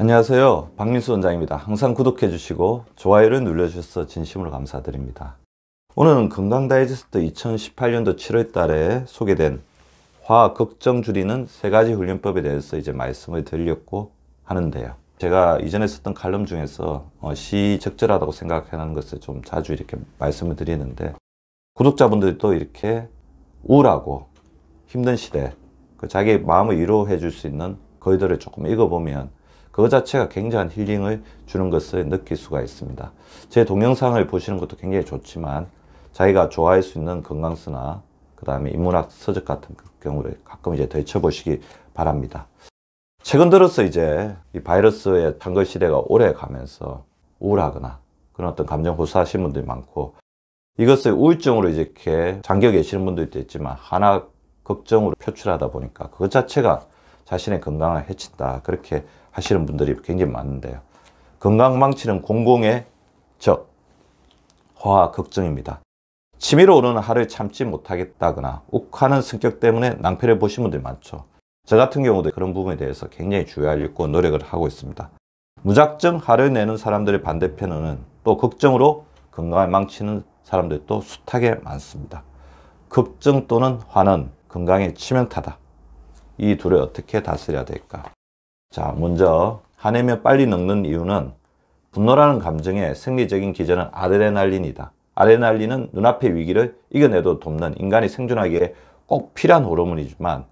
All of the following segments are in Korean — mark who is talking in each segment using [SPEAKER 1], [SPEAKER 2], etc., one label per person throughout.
[SPEAKER 1] 안녕하세요, 박민수 원장입니다. 항상 구독해 주시고 좋아요를 눌러주셔서 진심으로 감사드립니다. 오늘은 건강다이제스트 2018년도 7월 달에 소개된 화학 걱정 줄이는 3가지 훈련법에 대해서 이제 말씀을 드리려고 하는데요. 제가 이전에 썼던 칼럼 중에서 시적절하다고 생각하는 것을 좀 자주 이렇게 말씀을 드리는데, 구독자분들도 이렇게 우울하고 힘든 시대, 자기 마음을 위로해 줄 수 있는 글들을 조금 읽어보면 그거 자체가 굉장한 힐링을 주는 것을 느낄 수가 있습니다. 제 동영상을 보시는 것도 굉장히 좋지만 자기가 좋아할 수 있는 건강서나 그 다음에 인문학 서적 같은 경우를 가끔 이제 되쳐보시기 바랍니다. 최근 들어서 이제 이 바이러스의 창궐 시대가 오래 가면서 우울하거나 그런 어떤 감정 호소하시는 분들이 많고, 이것을 우울증으로 이제 이렇게 잠겨 계시는 분들도 있지만 하나 걱정으로 표출하다 보니까 그것 자체가 자신의 건강을 해친다, 그렇게 하시는 분들이 굉장히 많은데요. 건강 망치는 공공의 적, 화학 걱정입니다. 치밀어 오르는 하루를 참지 못하겠다거나 욱하는 성격 때문에 낭패를 보신 분들이 많죠. 저 같은 경우도 그런 부분에 대해서 굉장히 주의하려고 노력을 하고 있습니다. 무작정 화를 내는 사람들의 반대편은 또 걱정으로 건강을 망치는 사람들도 숱하게 많습니다. 걱정 또는 화는 건강에 치명타다. 이 둘을 어떻게 다스려야 될까? 자, 먼저 화내면 빨리 늙는 이유는 분노라는 감정의 생리적인 기전은 아드레날린이다. 아드레날린은 눈앞의 위기를 이겨내도 돕는 인간이 생존하기에 꼭 필요한 호르몬이지만,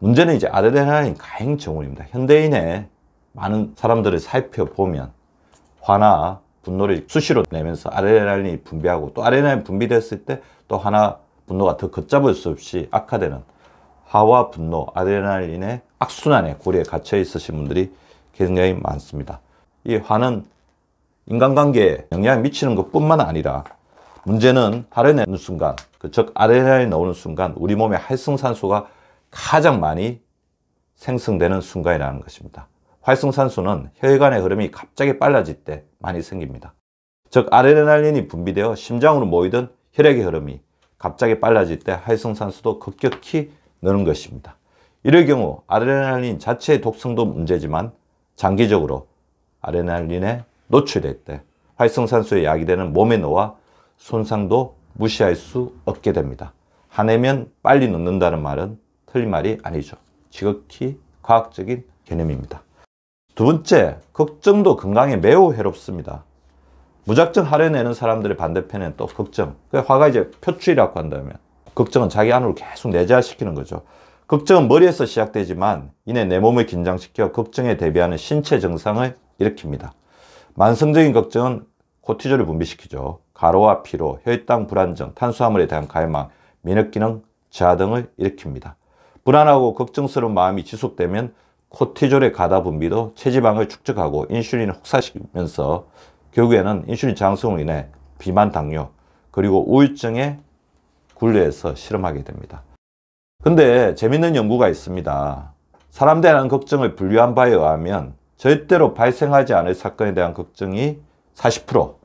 [SPEAKER 1] 문제는 이제 아드레날린 가행 정원입니다. 현대인의 많은 사람들을 살펴보면 화나 분노를 수시로 내면서 아드레날린이 분비하고, 또 아드레날린 분비됐을 때 또 화나 분노가 더 걷잡을 수 없이 악화되는 화와 분노, 아드레날린의 악순환의 고리에 갇혀 있으신 분들이 굉장히 많습니다. 이 화는 인간관계에 영향을 미치는 것 뿐만 아니라, 문제는 화를 내는 순간, 즉 아드레날린이 나오는 순간 우리 몸의 활성산소가 가장 많이 생성되는 순간이라는 것입니다. 활성산소는 혈관의 흐름이 갑자기 빨라질 때 많이 생깁니다. 즉 아드레날린이 분비되어 심장으로 모이던 혈액의 흐름이 갑자기 빨라질 때 활성산소도 급격히 느는 것입니다. 이럴 경우 아드레날린 자체의 독성도 문제지만 장기적으로 아드레날린에 노출될 때 활성산소에 야기되는 몸에 놓아 손상도 무시할 수 없게 됩니다. 화내면 빨리 늙는다는 말은 틀린 말이 아니죠. 지극히 과학적인 개념입니다. 두 번째, 걱정도 건강에 매우 해롭습니다. 무작정 화를 내는 사람들의 반대편에는 또 걱정, 화가 이제 표출이라고 한다면, 걱정은 자기 안으로 계속 내재화시키는 거죠. 걱정은 머리에서 시작되지만 이내 내 몸을 긴장시켜 걱정에 대비하는 신체 증상을 일으킵니다. 만성적인 걱정은 코티졸을 분비시키죠. 과로와 피로, 혈당 불안정, 탄수화물에 대한 갈망, 면역기능 저하 등을 일으킵니다. 불안하고 걱정스러운 마음이 지속되면 코티졸의 과다 분비도 체지방을 축적하고 인슐린을 혹사시키면서 결국에는 인슐린 저항성으로 인해 비만, 당뇨, 그리고 우울증에 굴레에서 실험하게 됩니다. 근데 재밌는 연구가 있습니다. 사람들에 대한 걱정을 분류한 바에 의하면 절대로 발생하지 않을 사건에 대한 걱정이 40%,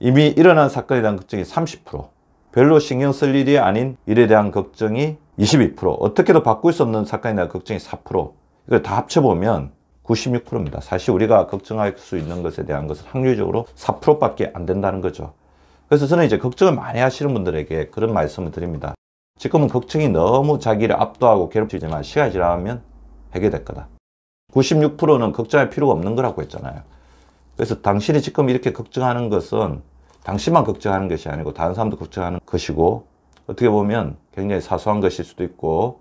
[SPEAKER 1] 이미 일어난 사건에 대한 걱정이 30%, 별로 신경 쓸 일이 아닌 일에 대한 걱정이 22%, 어떻게도 바꿀 수 없는 사건에 대한 걱정이 4%, 이걸 다 합쳐보면 96%입니다. 사실 우리가 걱정할 수 있는 것에 대한 것은 확률적으로 4%밖에 안 된다는 거죠. 그래서 저는 이제 걱정을 많이 하시는 분들에게 그런 말씀을 드립니다. 지금은 걱정이 너무 자기를 압도하고 괴롭히지만 시간이 지나면 해결될 거다. 96%는 걱정할 필요가 없는 거라고 했잖아요. 그래서 당신이 지금 이렇게 걱정하는 것은 당신만 걱정하는 것이 아니고 다른 사람도 걱정하는 것이고, 어떻게 보면 굉장히 사소한 것일 수도 있고,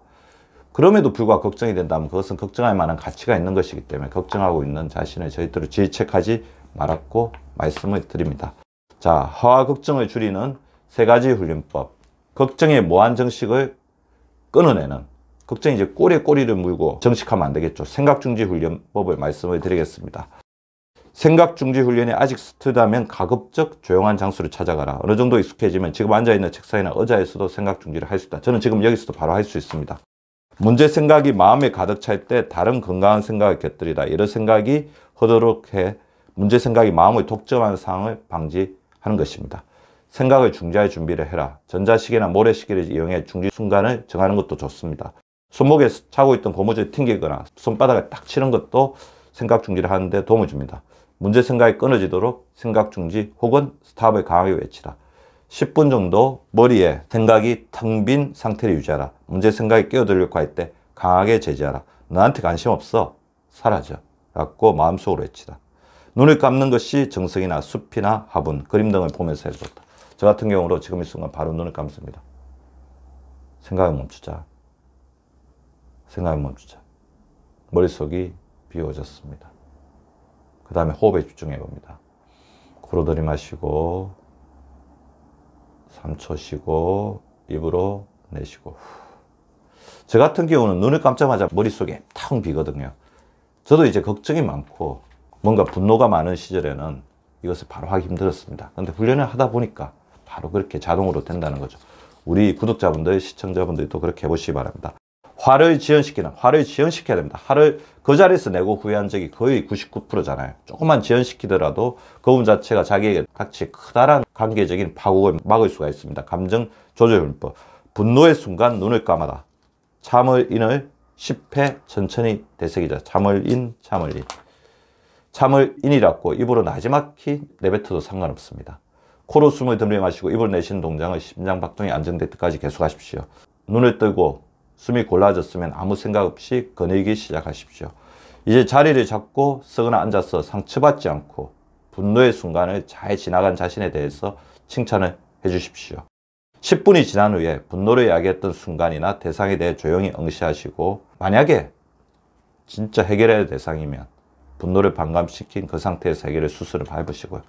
[SPEAKER 1] 그럼에도 불구하고 걱정이 된다면 그것은 걱정할 만한 가치가 있는 것이기 때문에 걱정하고 있는 자신을 절대로 질책하지 말았고 말씀을 드립니다. 자, 화와 걱정을 줄이는 3가지 훈련법. 걱정의 모한 정식을 끊어내는, 걱정이 이제 꼬리에 꼬리를 물고 정식하면 안 되겠죠. 생각중지 훈련법을 말씀을 드리겠습니다. 생각중지 훈련이 아직 서툴다면 가급적 조용한 장소를 찾아가라. 어느 정도 익숙해지면 지금 앉아있는 책상이나 의자에서도 생각중지를 할 수 있다. 저는 지금 여기서도 바로 할 수 있습니다. 문제 생각이 마음에 가득 찰 때 다른 건강한 생각을 곁들이다. 여러 생각이 허도록해 문제 생각이 마음을 독점하는 상황을 방지하는 것입니다. 생각을 중지할 준비를 해라. 전자시계나 모래시계를 이용해 중지 순간을 정하는 것도 좋습니다. 손목에 차고 있던 고무줄을 튕기거나 손바닥을 딱 치는 것도 생각 중지를 하는데 도움을 줍니다. 문제 생각이 끊어지도록 생각 중지 혹은 스탑을 강하게 외치라. 10분 정도 머리에 생각이 텅 빈 상태를 유지하라. 문제 생각이 끼어들려고 할 때 강하게 제지하라. 너한테 관심 없어. 사라져. 라고 마음속으로 외치라. 눈을 감는 것이 정성이나 숲이나 화분, 그림 등을 보면서 해도 좋다. 저 같은 경우로 지금 이 순간 바로 눈을 감습니다. 생각을 멈추자. 생각을 멈추자. 머릿속이 비워졌습니다. 그 다음에 호흡에 집중해 봅니다. 코로 들이마시고 3초 쉬고 입으로 내쉬고. 저 같은 경우는 눈을 감자마자 머릿속에 텅 비거든요. 저도 이제 걱정이 많고 뭔가 분노가 많은 시절에는 이것을 바로 하기 힘들었습니다. 근데 훈련을 하다 보니까 바로 그렇게 자동으로 된다는 거죠. 우리 구독자분들, 시청자분들도 그렇게 해보시기 바랍니다. 화를 지연시켜야 됩니다. 화를 그 자리에서 내고 후회한 적이 거의 99%잖아요. 조금만 지연시키더라도 그분 자체가 자기에게 같이 커다란 관계적인 파국을 막을 수가 있습니다. 감정 조절 훈법. 분노의 순간 눈을 감아라. 참을 인을 10회 천천히 되새기자. 참을 인, 참을 인. 참을 인이라고 입으로 나지막히 내뱉어도 상관없습니다. 코로 숨을 들이마시고 입으로 내쉬는 동작을 심장박동이 안정될 때까지 계속하십시오. 눈을 뜨고 숨이 골라졌으면 아무 생각 없이 거닐기 시작하십시오. 이제 자리를 잡고 쓰거나 앉아서 상처받지 않고 분노의 순간을 잘 지나간 자신에 대해서 칭찬을 해주십시오. 10분이 지난 후에 분노를 야기했던 순간이나 대상에 대해 조용히 응시하시고, 만약에 진짜 해결해야 할 대상이면 분노를 반감시킨 그 상태에서 해결의 수순을 밟으시고요.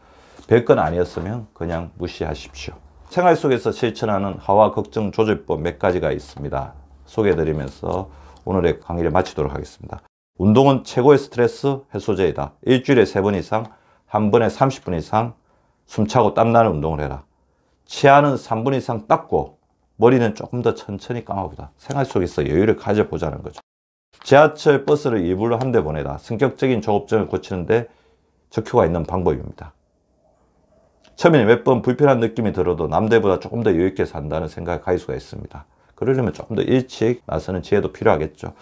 [SPEAKER 1] 별건 아니었으면 그냥 무시하십시오. 생활 속에서 실천하는 화와 걱정 조절법 몇 가지가 있습니다. 소개해드리면서 오늘의 강의를 마치도록 하겠습니다. 운동은 최고의 스트레스 해소제이다. 일주일에 3번 이상, 한 번에 30분 이상 숨차고 땀나는 운동을 해라. 치아는 3분 이상 닦고 머리는 조금 더 천천히 감아보자. 생활 속에서 여유를 가져보자는 거죠. 지하철, 버스를 일부러 한 대 보내라. 성격적인 조급증을 고치는데 적효가 있는 방법입니다. 처음에는 몇 번 불편한 느낌이 들어도 남들보다 조금 더 여유있게 산다는 생각을 가질 수가 있습니다. 그러려면 조금 더 일찍 나서는 지혜도 필요하겠죠.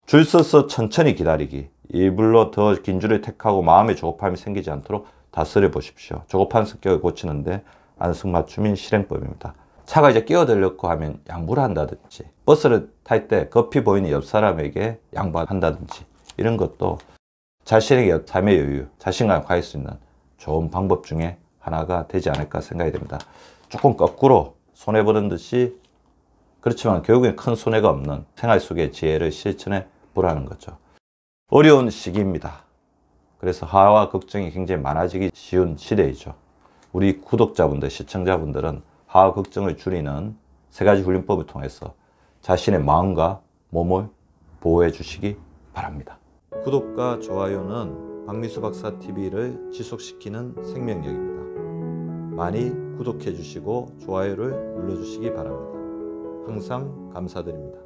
[SPEAKER 1] 줄 서서 천천히 기다리기. 일부러 더 긴 줄을 택하고 마음의 조급함이 생기지 않도록 다스려 보십시오. 조급한 성격을 고치는데 안성맞춤인 실행법입니다. 차가 이제 끼어들려고 하면 양보를 한다든지, 버스를 탈 때 급히 보이는 옆 사람에게 양보한다든지, 이런 것도 자신에게 삶의 여유, 자신감을 가질 수 있는 좋은 방법 중에 하나가 되지 않을까 생각이 됩니다. 조금 거꾸로 손해보는 듯이, 그렇지만 결국엔 큰 손해가 없는 생활 속의 지혜를 실천해 보라는 거죠. 어려운 시기입니다. 그래서 화와 걱정이 굉장히 많아지기 쉬운 시대이죠. 우리 구독자분들, 시청자분들은 화와 걱정을 줄이는 3가지 훈련법을 통해서 자신의 마음과 몸을 보호해 주시기 바랍니다. 구독과 좋아요는 박미수 박사 TV를 지속시키는 생명력입니다. 많이 구독해 주시고 좋아요를 눌러 주시기 바랍니다. 항상 감사드립니다.